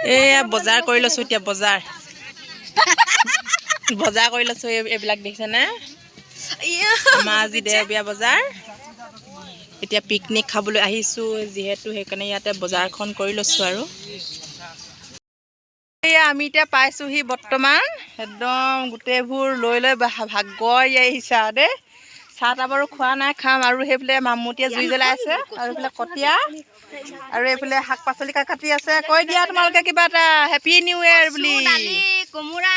এয়া বজাৰ কৰি লৈছোঁ এতিয়া বজাৰ কৰি লৈছোঁ এইবিলাক দেখিছেনে আমাৰ আজি দেওবৰীয়া বজাৰ এতিয়া পিকনিক খাবলৈ আহিছোঁ যিহেতু সেইকাৰণে ইয়াতে বজাৰখন কৰি লৈছোঁ আৰু এয়া আমি এতিয়া পাইছোঁহি বৰ্তমান একদম গোটেইবোৰ লৈ ভাগৰ আহিছা দেই চাহ তাহ বাৰু খোৱা নাই খাম আৰু সেইফালে মামুটিয়ে জুই জ্বলাই আছে আৰু এইফালে কটীয়া আৰু এইফালে শাক পাচলি কাটি আছে কৈ দিয়া তোমালোকে কিবা এটা হেপী নিউ ইয়েৰ বুলি কোমোৰা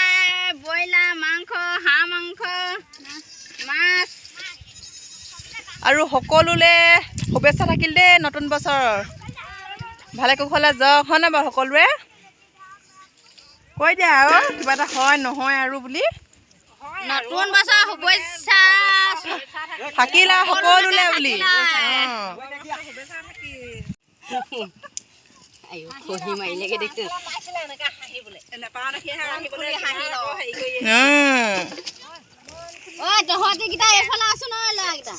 ব্ৰইলাৰ মাংস হাঁহ মাংস মাছ আৰু সকলোলে শুভেচ্ছা থাকিল দেই নতুন বছৰ ভালে কুশলে যাওক হয় নাই বাৰু সকলোৱে কৈ দিয়া আৰু কিবা এটা হয় নহয় আৰু বুলি নতুন বছৰ শুভেচ্ছা থাকিলা সকলোলে বুলি খহি মাৰিলেগে দেখিছো তহঁতিকেইটা এইফালে আছো নহয় ল'ৰাকেইটা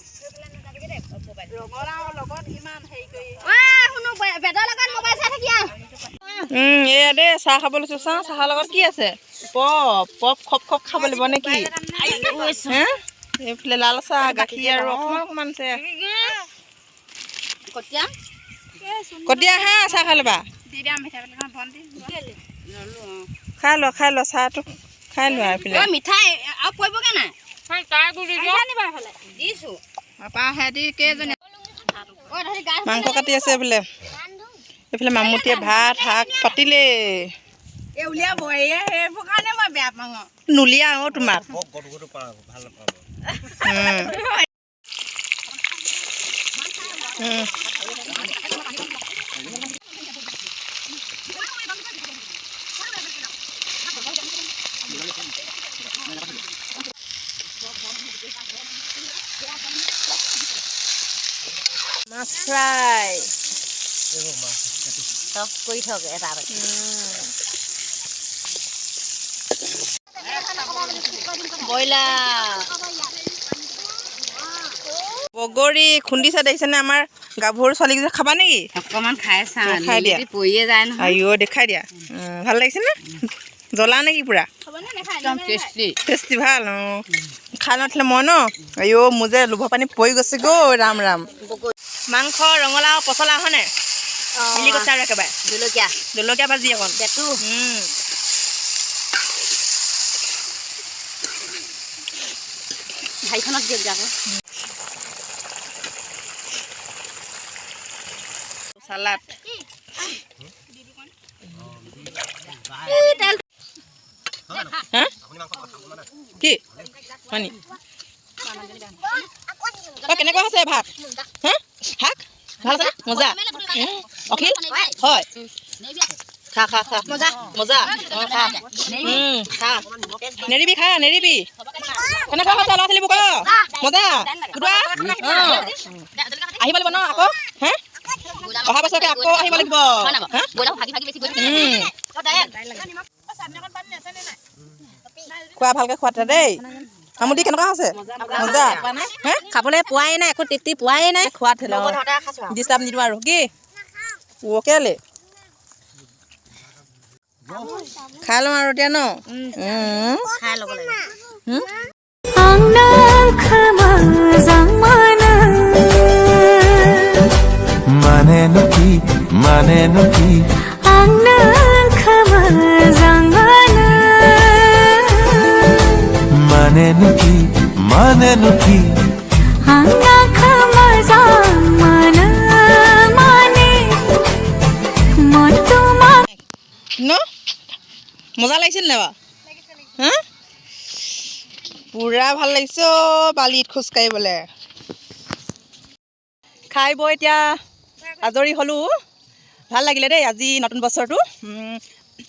এয়া দেই চাহ খাব লৈছো চাহৰ লগত কি আছে পপ পপ খপ খপ খাব লাগিব নে কি এইফালে লাল চাহ গাখীৰ আৰু অকণমান আছে কটীয়া হা চাহ খাই ল'বা খাই লোৱা চাহটো খাই লোৱা এইফালে মিঠাই আৰু পৰিবগৈ নাই মাংস কাটি আছে বোলে এইফালে মামুটিয়ে ভাত শাক পাতিলে নুলিয়া অ তোমাক মাছ ফ্ৰাই কৰি থক এটা ব্ৰইলাৰ বগৰী খুন্দিছে দেখিছেনে আমাৰ গাভৰু ছোৱালীকেইটা খাবা নেকি অকণমান খাই চাওঁ খাই দিয়া পৰিয়ে যায় নহয় আইঅ দেখাই দিয়া ভাল লাগিছে নে জ্বলা নেকি পুৰা একদম টেষ্টি টেষ্টি ভাল খাই নথলে মই ন আইঅ মোৰ যে লোভৰ পানী পৰি গৈছে গৈ ৰাম ৰাম মাংস ৰঙালাও পচলা হয়নে মিলি গৈছে আৰু একেবাৰে জলকীয়া ভাজি অকণ পেটু ভাইখনত দিয়ক যাক চালাড কি হয় কেনেকুৱা হৈছে ভাত হা শাক ভাল আছে মজা অখিল হয় খা খা খা মজা মজা খা খা নেৰিবি খা নেৰিবি কেনেকুৱা হৈছে ল'ৰা ছোৱালীবোৰ ক মজা গোটোৱা আহিব লাগিব ন আকৌ হা অহা বছৰকে আকৌ আহিব লাগিব খোৱা ভালকে খোৱাতে দেই মামুটি কেনেকুৱা হৈছে মজা হে খাবলৈ পোৱাই নাই একো তৃপ্তি পোৱাই নাই খোৱাত ডিষ্টাৰ্ব নিদিওঁ আৰু কি কেলে খাই লওঁ আৰু এতিয়া ন খাই ল'ব লাগিব মানে নকি মজা লাগিছিল নে বাৰু হা পুৰা ভাল লাগিছে বালিত খোজকাঢ়িবলৈ খাই বৈ এতিয়া আজৰি হ'লোঁ ভাল লাগিলে দেই আজি নতুন বছৰটো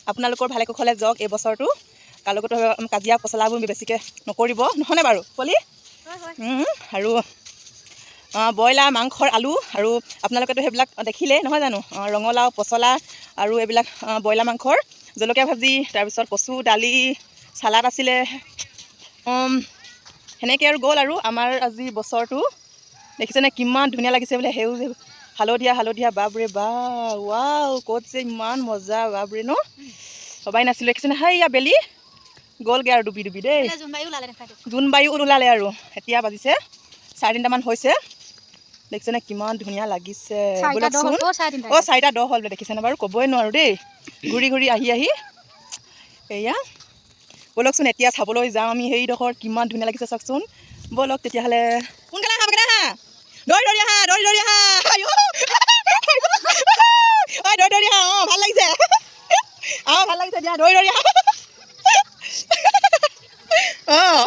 আপোনালোকৰ ভালে কুশলে যাওক এই বছৰটো কালৈকোতো কাজিয়া পচলাবোৰ বেছিকৈ নকৰিব নহয়নে বাৰু পলি আৰু ব্ৰইলাৰ মাংসৰ আলু আৰু আপোনালোকেতো সেইবিলাক দেখিলেই নহয় জানো ৰঙালাও পচলা আৰু এইবিলাক ব্ৰইলাৰ মাংসৰ জলকীয়া ভাজি তাৰপিছত কচু দালি চালাড আছিলে সেনেকৈ আৰু গ'ল আৰু আমাৰ আজি বছৰটো দেখিছেনে কিমান ধুনীয়া লাগিছে বোলে সেউজীয়া হালধীয়া হালধীয়া বাপৰে বা ৱাও ক'ত যে ইমান মজা বাপৰে ন ভবাই নাছিলোঁ দেখিছেনে সেইয়া বেলি গ'লগৈ আৰু ডুবি ডুবি দেই জোনবায়ু ওলালে আৰু এতিয়া বাজিছে 3:30মান হৈছে দেখিছেনে কিমান ধুনীয়া লাগিছে বোলকচোন অঁ 4:10 হ'ল বোলে দেখিছেনে বাৰু ক'বই নোৱাৰোঁ দেই ঘূৰি ঘূৰি আহি আহি এয়া ব'লকচোন এতিয়া চাবলৈ যাওঁ আমি সেইডোখৰ কিমান ধুনীয়া লাগিছে চাওকচোন ব'লক তেতিয়াহ'লে সোনকালে আহা বেগেনে আহা দৌৰি দৌৰি আহা দৌৰি দৌৰি আহা ঐ দৌৰি দৌৰি আহা অঁ ভাল লাগিছে ভাল লাগিছে দিয়া দৌৰি দৌৰি আহা অঁ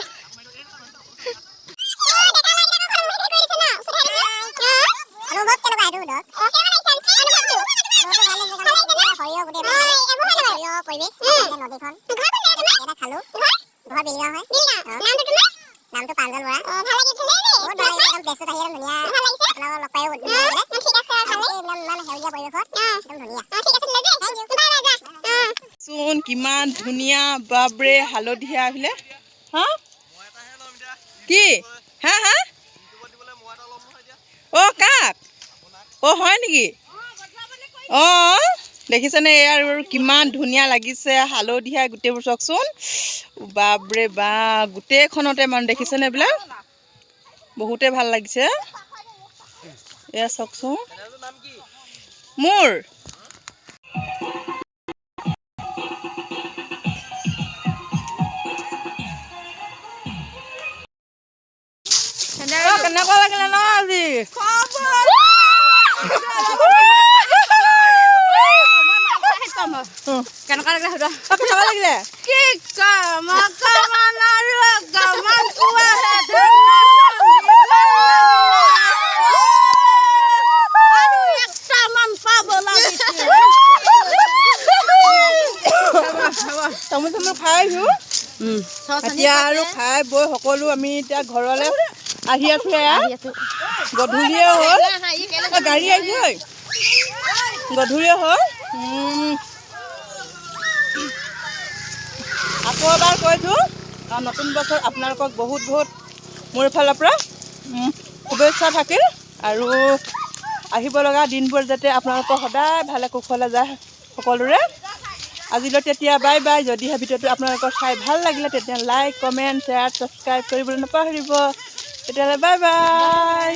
নামটো পাঞ্জল বৰা ভাল লাগিছে বহুত ভাল লাগিছে একদম বেষ্ট আহি ধুনীয়া আপোনালোকক লগ পায়ো ধুনীয়া লাগিলে ঠিক আছে ইমান সেউজীয়া পৰিৱেশত একদম ধুনীয়া ঠিক আছে চোন কিমান ধুনীয়া বাপৰে হালধীয়া আহিলে হা কি হা হা অঁ কাক অঁ হয় নেকি অঁ দেখিছেনে এয়া আৰু কিমান ধুনীয়া লাগিছে হালধীয়া গোটেইবোৰ চাওকচোন বাপৰে বা গোটেইখনতে মানে দেখিছেনে এইবিলাক বহুতে ভাল লাগিছে এয়া চাওকচোন মোৰ কেনেকুৱা লাগিলে ন আজি কেনেকুৱা লাগিলে সুধা কেনেকুৱা লাগিলে কি তামোল চামোল খাই আহিছোঁ এতিয়া আৰু খাই বৈ সকলো আমি এতিয়া ঘৰলৈ আহি আছোঁ এয়া গধূলিয়ে হ'ল গাড়ী আহিছে ঐ গধূলিয়ে হ'ল আকৌ এবাৰ কৈছোঁ নতুন বছৰ আপোনালোকক বহুত বহুত মোৰ ফালৰ পৰা শুভেচ্ছা থাকিল আৰু আহিব লগা দিনবোৰ যাতে আপোনালোকৰ সদায় ভালে কুশলে যায় সকলোৰে আজিলৈ তেতিয়া বাই বাই যদিহে ভিডিঅ'টো আপোনালোকৰ চাই ভাল লাগিলে তেতিয়া লাইক কমেণ্ট শ্বেয়াৰ ছাবস্ক্ৰাইব কৰিবলৈ নাপাহৰিব তেতিয়াহ'লে বাই বাই